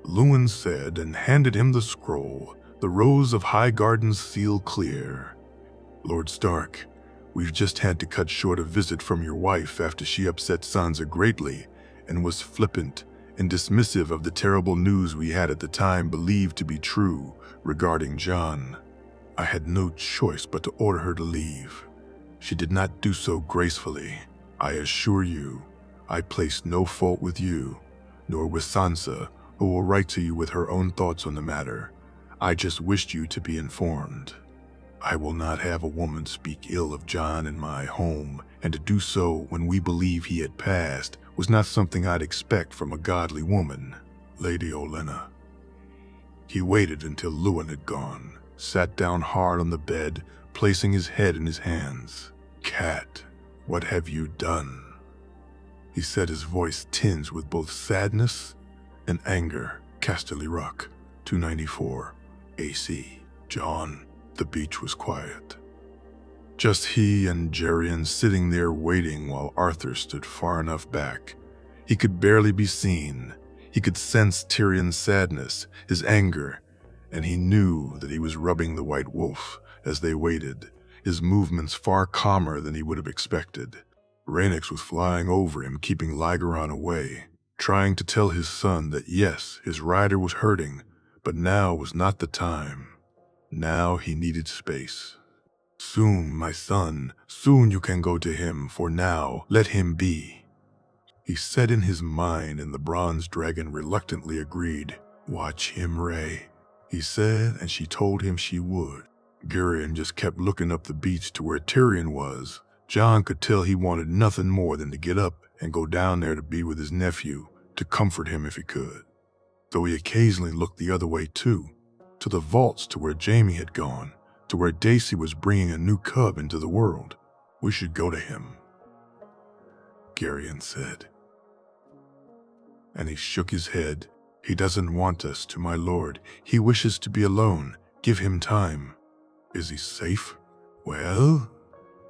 S1: Luwin said and handed him the scroll, the rose of Highgarden's seal clear. Lord Stark, we've just had to cut short a visit from your wife after she upset Sansa greatly and was flippant and dismissive of the terrible news we had at the time believed to be true regarding Jon. I had no choice but to order her to leave. She did not do so gracefully. I assure you, I placed no fault with you, nor with Sansa, who will write to you with her own thoughts on the matter. I just wished you to be informed. I will not have a woman speak ill of Jon in my home, and to do so when we believe he had passed was not something I'd expect from a godly woman, Lady Olenna. He waited until Luwin had gone, sat down hard on the bed, placing his head in his hands. Cat, what have you done? He said, his voice tinged with both sadness and anger. Casterly Rock, 294 AC. Jon. The beach was quiet. Just he and Geryon sitting there waiting while Arthur stood far enough back. He could barely be seen. He could sense Tyrion's sadness, his anger, and he knew that he was rubbing the White Wolf as they waited, his movements far calmer than he would have expected. Rhaenys was flying over him, keeping Lygaron away, trying to tell his son that yes, his rider was hurting, but now was not the time. Now he needed space. Soon, my son, soon you can go to him, for now let him be. He said in his mind, and the bronze dragon reluctantly agreed. Watch him, Rey, he said, and she told him she would. Geryon just kept looking up the beach to where Tyrion was. Jon could tell he wanted nothing more than to get up and go down there to be with his nephew, to comfort him if he could. Though he occasionally looked the other way too, to the vaults to where Jaime had gone, to where Daisy was bringing a new cub into the world. We should go to him, Geryon said. And he shook his head. He doesn't want us to, my lord. He wishes to be alone. Give him time. Is he safe? Well,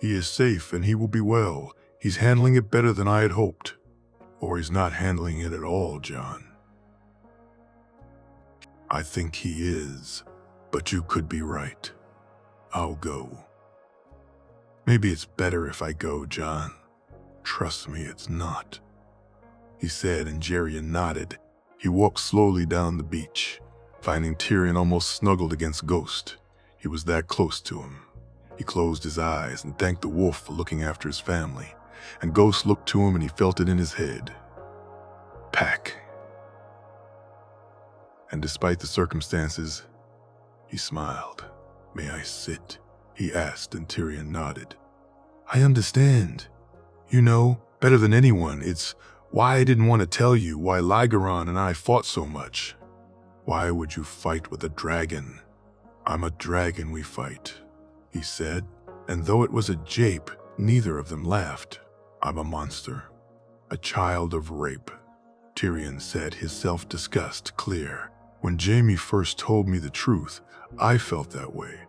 S1: he is safe and he will be well. He's handling it better than I had hoped. Or he's not handling it at all, Jon. I think he is, but you could be right. I'll go. Maybe it's better if I go, Jon. Trust me, it's not, he said, and Geryon nodded. He walked slowly down the beach, finding Tyrion almost snuggled against Ghost. He was that close to him. He closed his eyes and thanked the wolf for looking after his family, and Ghost looked to him and he felt it in his head. Pack. And despite the circumstances, He smiled. "May I sit?" he asked, and Tyrion nodded. "I understand. You know, better than anyone, it's why I didn't want to tell you why Lygaron and I fought so much. Why would you fight with a dragon?" "I'm a dragon we fight," he said, and though it was a jape, neither of them laughed. "I'm a monster, a child of rape," Tyrion said, his self-disgust clear. "When Jaime first told me the truth, I felt that way.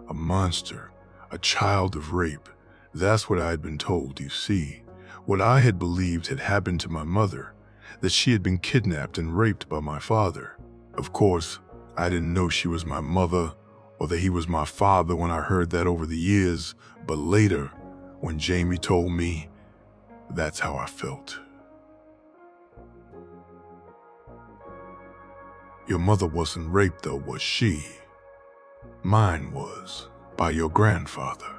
S1: A monster, a child of rape. That's what I had been told, you see. What I had believed had happened to my mother, that she had been kidnapped and raped by my father. Of course, I didn't know she was my mother or that he was my father when I heard that over the years, but later, when Jaime told me, that's how I felt." "Your mother wasn't raped though, was she?" "Mine was, by your grandfather."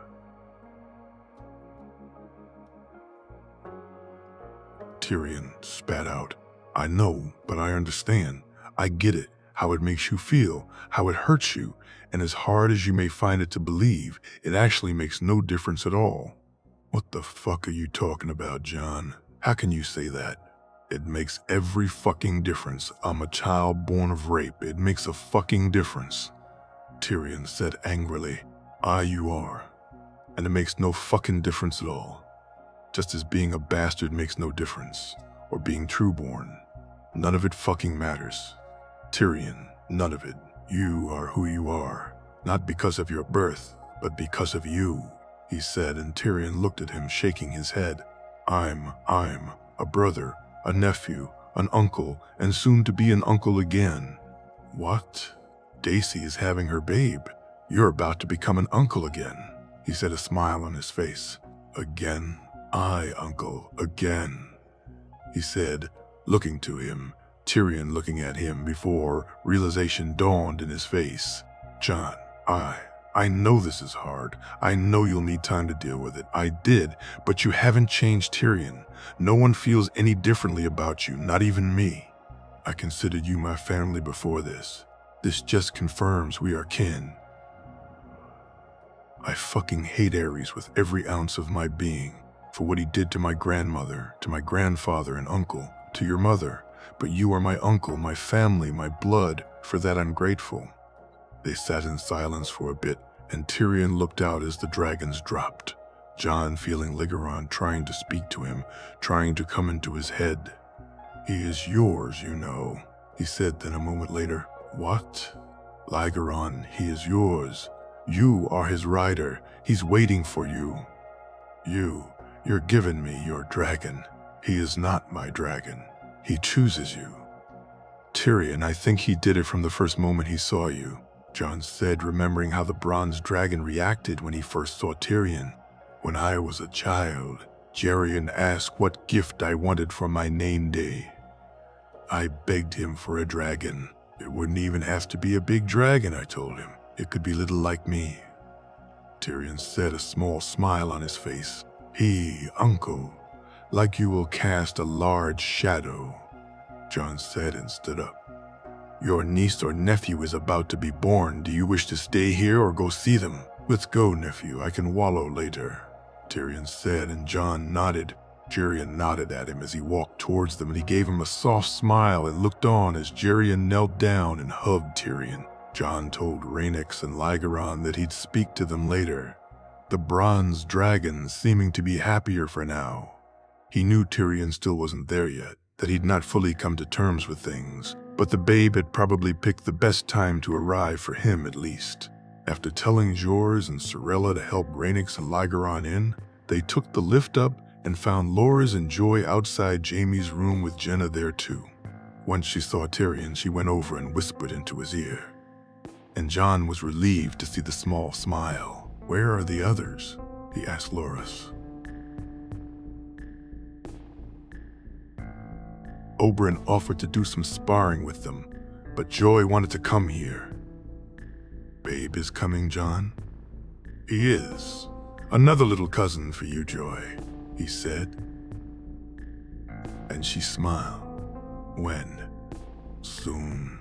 S1: Tyrion spat out. "I know, but I understand. I get it, how it makes you feel, how it hurts you, and as hard as you may find it to believe, it actually makes no difference at all." "What the fuck are you talking about, Jon? How can you say that?" "It makes every fucking difference. I'm a child born of rape. It makes a fucking difference," Tyrion said angrily. You are. And it makes no fucking difference at all. Just as being a bastard makes no difference, or being trueborn. None of it fucking matters. Tyrion, none of it. You are who you are. Not because of your birth, but because of you," he said, and Tyrion looked at him, shaking his head. I'm a brother, a nephew, an uncle, and soon to be an uncle again." "What? Daisy is having her babe. You're about to become an uncle again," he said, a smile on his face. "Again? Aye, uncle, again," he said, looking to him, Tyrion looking at him before realization dawned in his face. "Jon, I know this is hard. I know you'll need time to deal with it. I did, but you haven't changed, Tyrion. No one feels any differently about you, not even me. I considered you my family before this. This just confirms we are kin. I fucking hate Ares with every ounce of my being for what he did to my grandmother, to my grandfather and uncle, to your mother. But you are my uncle, my family, my blood. For that I'm grateful." They sat in silence for a bit, and Tyrion looked out as the dragons dropped, Jon feeling Lygaron trying to speak to him, trying to come into his head. "He is yours, you know," he said, then a moment later, "What?" "Lygaron, he is yours. You are his rider. He's waiting for you. You're giving me your dragon. He is not my dragon. He chooses you." "Tyrion, I think he did it from the first moment he saw you," Jon said, remembering how the bronze dragon reacted when he first saw Tyrion. "When I was a child, Jerian asked what gift I wanted for my name day. I begged him for a dragon. It wouldn't even have to be a big dragon, I told him. It could be little like me." Tyrion said, a small smile on his face. Uncle, like you will cast a large shadow," Jon said and stood up. "Your niece or nephew is about to be born. Do you wish to stay here or go see them?" "Let's go, nephew. I can wallow later," Tyrion said, and Jon nodded. Jerian nodded at him as he walked towards them, and he gave him a soft smile and looked on as Jerian knelt down and hugged Tyrion. Jon told Rhaenys and Lygaron that he'd speak to them later, the bronze dragons seeming to be happier for now. He knew Tyrion still wasn't there yet, that he'd not fully come to terms with things, but the babe had probably picked the best time to arrive for him at least. After telling Jors and Sorella to help Rhaenys and Lygaron in, they took the lift up and found Loras and Joy outside Jaime's room with Jenna there too. Once she saw Tyrion, she went over and whispered into his ear. And Jon was relieved to see the small smile. "Where are the others?" he asked Loras. Oberyn offered to do some sparring with them, but Joy wanted to come here. "Babe is coming, Jon?" "He is. Another little cousin for you, Joy," he said. And she smiled. "When?" "Soon,"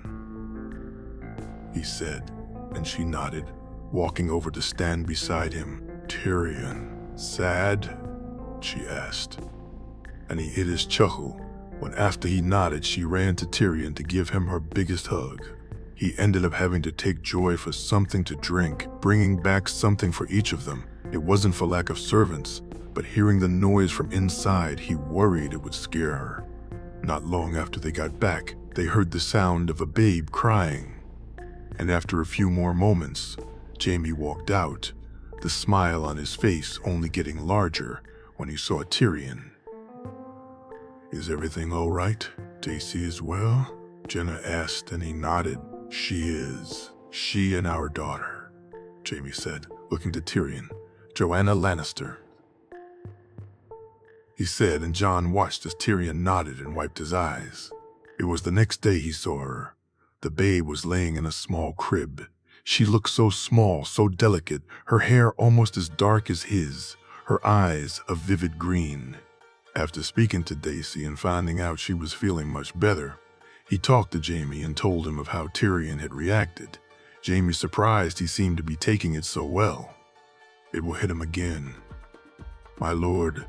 S1: he said. And she nodded, walking over to stand beside him. "Tyrion, sad?" she asked. And he hid his chuckle when after he nodded, she ran to Tyrion to give him her biggest hug. He ended up having to take Joy for something to drink, bringing back something for each of them. It wasn't for lack of servants, but hearing the noise from inside, he worried it would scare her. Not long after they got back, they heard the sound of a babe crying. And after a few more moments, Jaime walked out, the smile on his face only getting larger when he saw Tyrion. "Is everything all right? Daisy is well?" Jenna asked, and he nodded. "She is. She and our daughter," Jaime said, looking to Tyrion. "Joanna Lannister," he said, and Jon watched as Tyrion nodded and wiped his eyes. It was the next day he saw her. The babe was laying in a small crib. She looked so small, so delicate, her hair almost as dark as his, her eyes a vivid green. After speaking to Daisy and finding out she was feeling much better, he talked to Jaime and told him of how Tyrion had reacted. Jaime surprised he seemed to be taking it so well. It will hit him again. "My lord,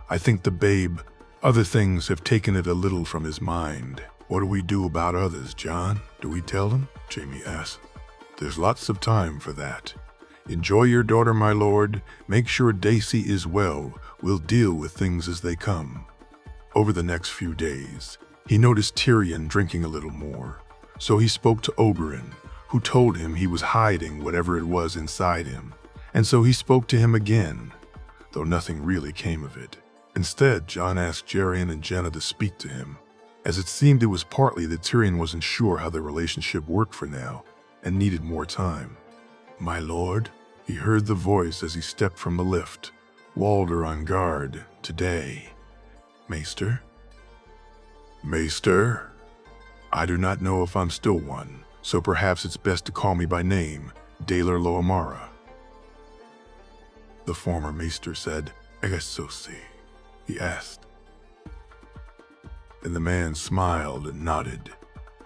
S1: I think the babe, other things have taken it a little from his mind. What do we do about others, Jon? Do we tell them?" Jaime asked. "There's lots of time for that. Enjoy your daughter, my lord. Make sure Daisy is well. We'll deal with things as they come." Over the next few days, he noticed Tyrion drinking a little more. So he spoke to Oberyn, who told him he was hiding whatever it was inside him. And so he spoke to him again, though nothing really came of it. Instead, Jon asked Jerian and Jenna to speak to him, as it seemed it was partly that Tyrion wasn't sure how their relationship worked for now and needed more time. "My lord," he heard the voice as he stepped from the lift. "Walder on guard today." "Maester?" "Maester? I do not know if I'm still one, so perhaps it's best to call me by name, Daelor Loamara." The former Maester said. "I guess so, see," he asked. And the man smiled and nodded.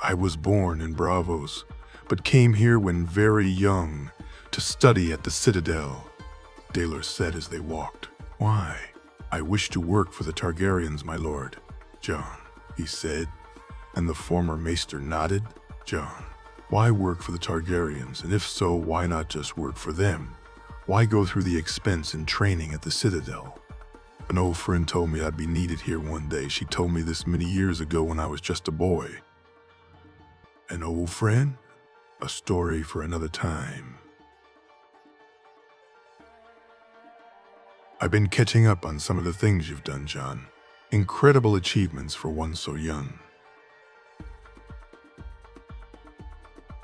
S1: "I was born in Braavos, but came here when very young to study at the Citadel," Daelor said as they walked. "Why?" "I wish to work for the Targaryens, my lord." "Jon," he said, and the former Maester nodded. "Jon, why work for the Targaryens, and if so, why not just work for them? Why go through the expense and training at the Citadel?" "An old friend told me I'd be needed here one day. She told me this many years ago when I was just a boy." "An old friend? A story for another time." "I've been catching up on some of the things you've done, Jon. Incredible achievements for one so young."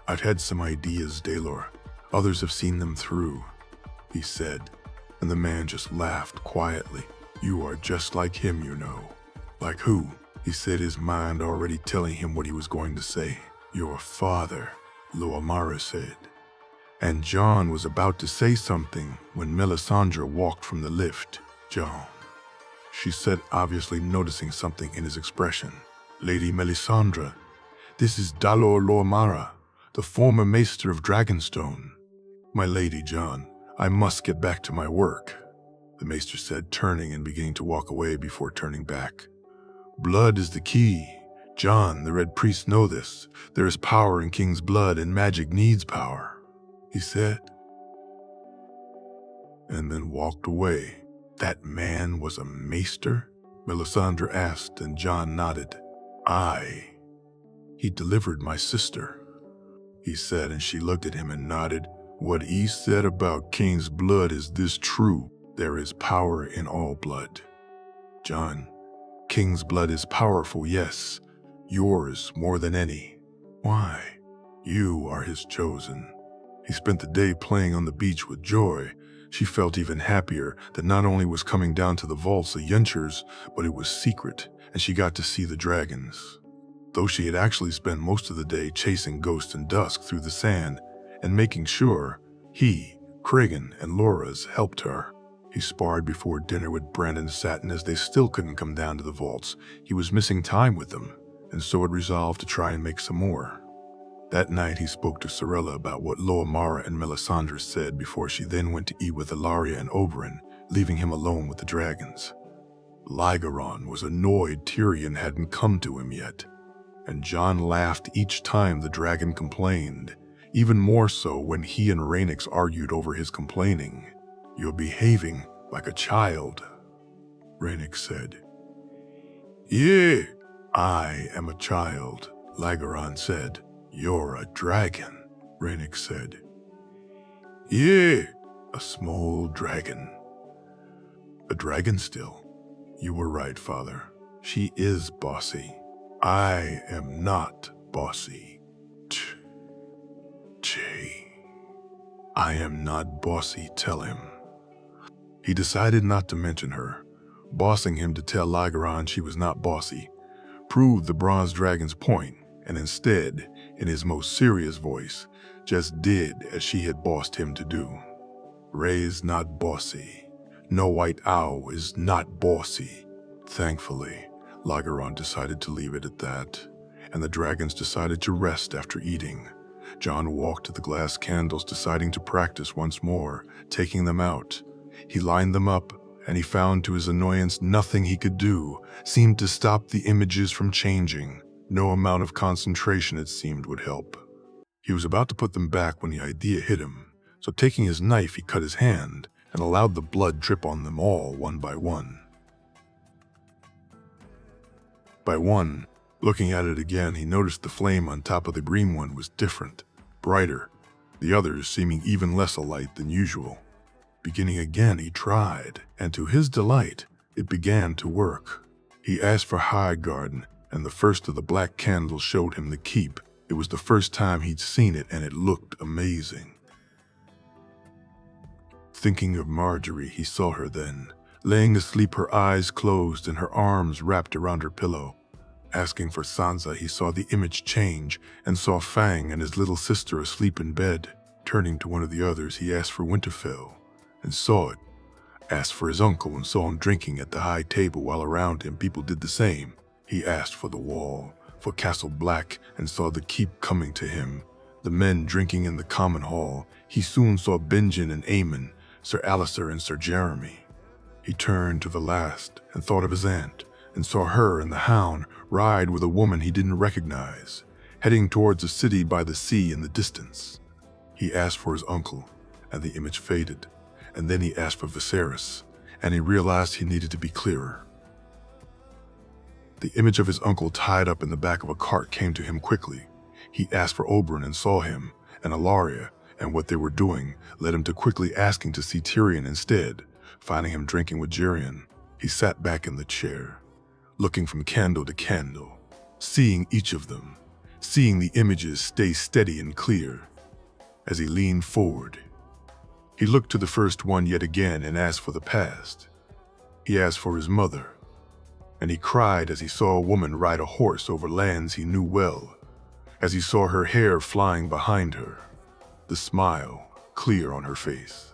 S1: "I've had some ideas, Daelor. Others have seen them through," he said, and the man just laughed quietly. "You are just like him, you know." "Like who?" He said, his mind already telling him what he was going to say. "Your father," Loamara said. And Jon was about to say something when Melisandre walked from the lift. "Jon," she said, obviously noticing something in his expression. "Lady Melisandre, this is Daelor Loamara, the former Maester of Dragonstone." "My lady, Jon, I must get back to my work," the Maester said, turning and beginning to walk away before turning back. "Blood is the key. Jon, the Red Priests know this. There is power in King's blood, and magic needs power," he said, and then walked away. "That man was a Maester?" Melisandre asked, and Jon nodded. "Aye. He delivered my sister," he said, and she looked at him and nodded. "What he said about King's blood is this true. There is power in all blood. Jon, King's blood is powerful, yes. Yours more than any. Why? You are his chosen." He spent the day playing on the beach with Joy. She felt even happier that not only was coming down to the vaults of Yenchers, but it was secret, and she got to see the dragons. Though she had actually spent most of the day chasing ghosts in dusk through the sand and making sure he, Cregan, and Loras helped her. He sparred before dinner with Brandon Satin as they still couldn't come down to the vaults. He was missing time with them, and so had resolved to try and make some more. That night he spoke to Sorella about what Loamara and Melisandre said before she then went to eat with Ilaria and Oberyn, leaving him alone with the dragons. Lygaron was annoyed Tyrion hadn't come to him yet, and Jon laughed each time the dragon complained, even more so when he and Rhaenys argued over his complaining. "You're behaving like a child," Rhaenys said. "Yeah, I am a child," Lygaron said. "You're a dragon," Rhaenys said. "Yeah, a small dragon." "A dragon still. You were right, Father. She is bossy. I am not bossy. I am not bossy, tell him." He decided not to mention her. Bossing him to tell Lygaron she was not bossy proved the bronze dragon's point, and instead, in his most serious voice, just did as she had bossed him to do. "Ray's not bossy. No White Owl is not bossy." Thankfully, Lygaron decided to leave it at that, and the dragons decided to rest after eating. Jon walked to the glass candles, deciding to practice once more, taking them out. He lined them up, and he found to his annoyance nothing he could do seemed to stop the images from changing. No amount of concentration, it seemed, would help. He was about to put them back when the idea hit him, so taking his knife he cut his hand and allowed the blood drip on them all one by one. By one, looking at it again, he noticed the flame on top of the green one was different, brighter, the others seeming even less alight than usual. Beginning again, he tried, and to his delight, it began to work. He asked for Highgarden, and the first of the black candles showed him the keep. It was the first time he'd seen it, and it looked amazing. Thinking of Marjorie, he saw her then, laying asleep, her eyes closed and her arms wrapped around her pillow. Asking for Sansa, he saw the image change and saw Fang and his little sister asleep in bed. Turning to one of the others, he asked for Winterfell and saw it. Asked for his uncle and saw him drinking at the high table while around him people did the same. He asked for the Wall, for Castle Black, and saw the keep coming to him. The men drinking in the common hall. He soon saw Benjen and Aemon, Sir Alliser and Sir Jeremy. He turned to the last and thought of his aunt, and saw her and the Hound ride with a woman he didn't recognize, heading towards a city by the sea in the distance. He asked for his uncle, and the image faded, and then he asked for Viserys, and he realized he needed to be clearer. The image of his uncle tied up in the back of a cart came to him quickly. He asked for Oberyn and saw him, and Ilaria, and what they were doing led him to quickly asking to see Tyrion instead. Finding him drinking with Tyrion, he sat back in the chair, looking from candle to candle, seeing each of them, seeing the images stay steady and clear. As he leaned forward, he looked to the first one yet again and asked for the past. He asked for his mother, and he cried as he saw a woman ride a horse over lands he knew well, as he saw her hair flying behind her, the smile clear on her face.